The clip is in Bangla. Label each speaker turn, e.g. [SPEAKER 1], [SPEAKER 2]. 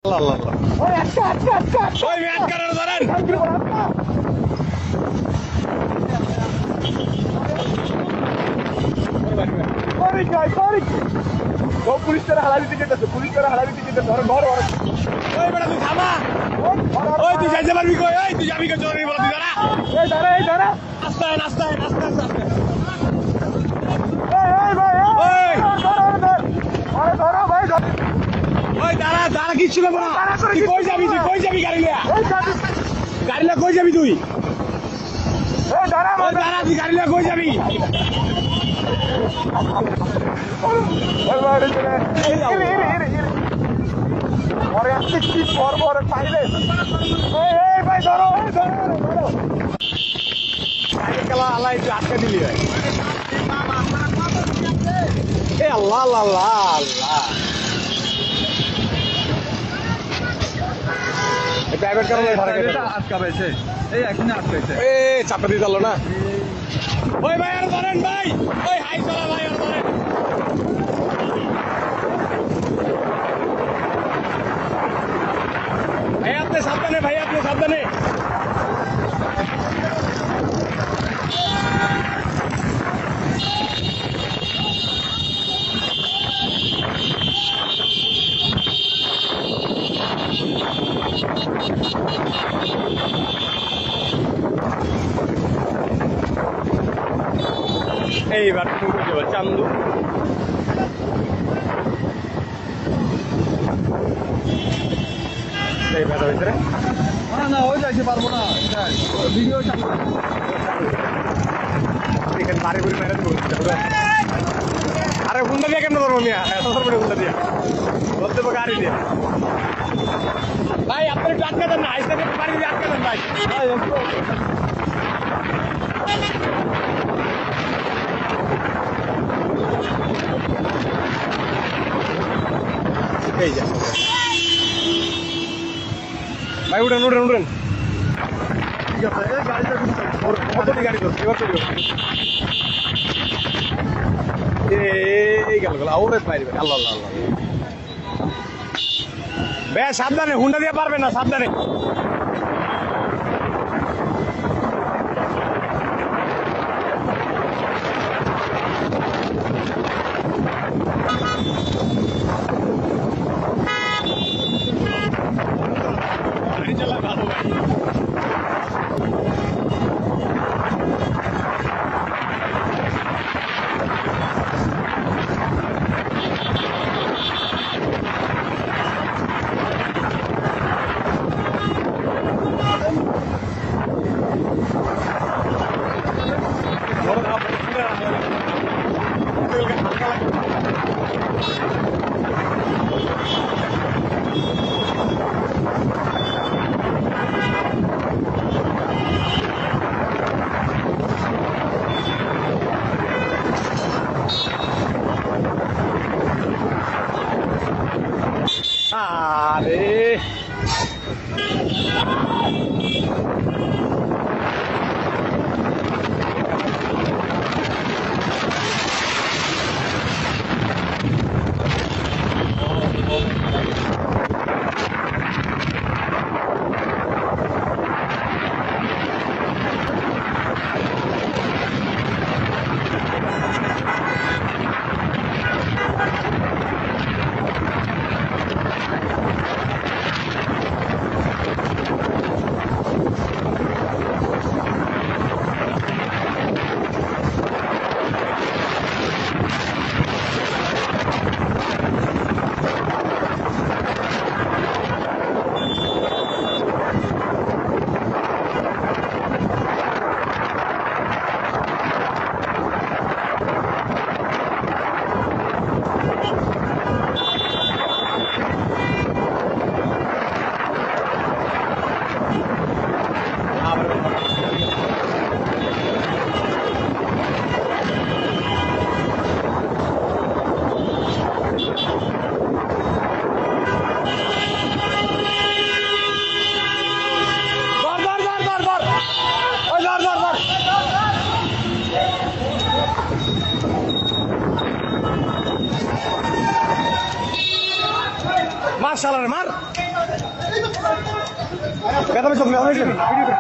[SPEAKER 1] আল্লাহ আল্লাহ
[SPEAKER 2] ওই আচ্ছা আচ্ছা আচ্ছা
[SPEAKER 1] ওই ম্যাচ কারার ধরেন
[SPEAKER 2] সরি গাই সরি ও পুলিশ তারা হালালি দিকে যাচ্ছে পুলিশ তারা হালালি দিকে যাচ্ছে ধর ধর
[SPEAKER 1] ওই বেটা তুই থামা ওই তুই যাইতে পারবি কই ওই তুই যাবি কই চোরি বল তুই দাঁড়া
[SPEAKER 2] এই দাঁড়া
[SPEAKER 1] আস্তে আস্তে আস্তে আস্তে
[SPEAKER 2] এই ভাই
[SPEAKER 1] ওই
[SPEAKER 2] আরে ধরো ভাই ধর
[SPEAKER 1] ওই দাঁড়া দাঁড়া কিচ্ছু না তুই কই যাবি গাড়ি লিয়া গাড়ি লিয়া কই যাবি তুই
[SPEAKER 2] এই দাঁড়া
[SPEAKER 1] ওই দাঁড়া তুই গাড়ি লিয়া কই যাবি
[SPEAKER 2] ওরে একটা কি করবো ওরে পাইলে এই ভাই ধরো ধরো
[SPEAKER 1] খেলা আল্লাহ একটু আটকে দিলি ভাই এ আল্লাহ আল্লাহ আল্লাহ আল্লাহ প্রাইভেট কারণে
[SPEAKER 3] আটকা পেয়েছে এই এখানে আটকাইছে
[SPEAKER 1] এ চাপা দিয়ে দিল না ওই ভাই আর ধরেন ভাই ওই হাই চলা ভাই আর ধরেন ভাই আপনি সাবধানে এইবার তুমি যাবে চান্দু এই বেটা ভিতরে
[SPEAKER 3] না ওই যাইতে পারবো না ভিডিও
[SPEAKER 1] এখানে বাড়ি ঘুরে মেরে দেবো আরে হুন্ডা দিয়ে কেন ধরবো মিয়া হুন্ডা দিয়ে বলতে গাড়ি দিয়ে ভাই আপনি একটু আটকে দেন না আইসা বাড়ি দিয়ে আটকে দেন ভাই এই যা ভাই উঠেন
[SPEAKER 3] ঠিক আছে এই গাড়িটা
[SPEAKER 1] কত গাড়ি করছে এবার চলে এই গেল আউরে বাইরে আল্লাহ আল্লাহ আল্লাহ বে সাবধানে হুন্ডা দিয়ে পারবে না সাবধানে গাড়ি চালা ভালো ভাই আরে ব্যথা পেয়েছেন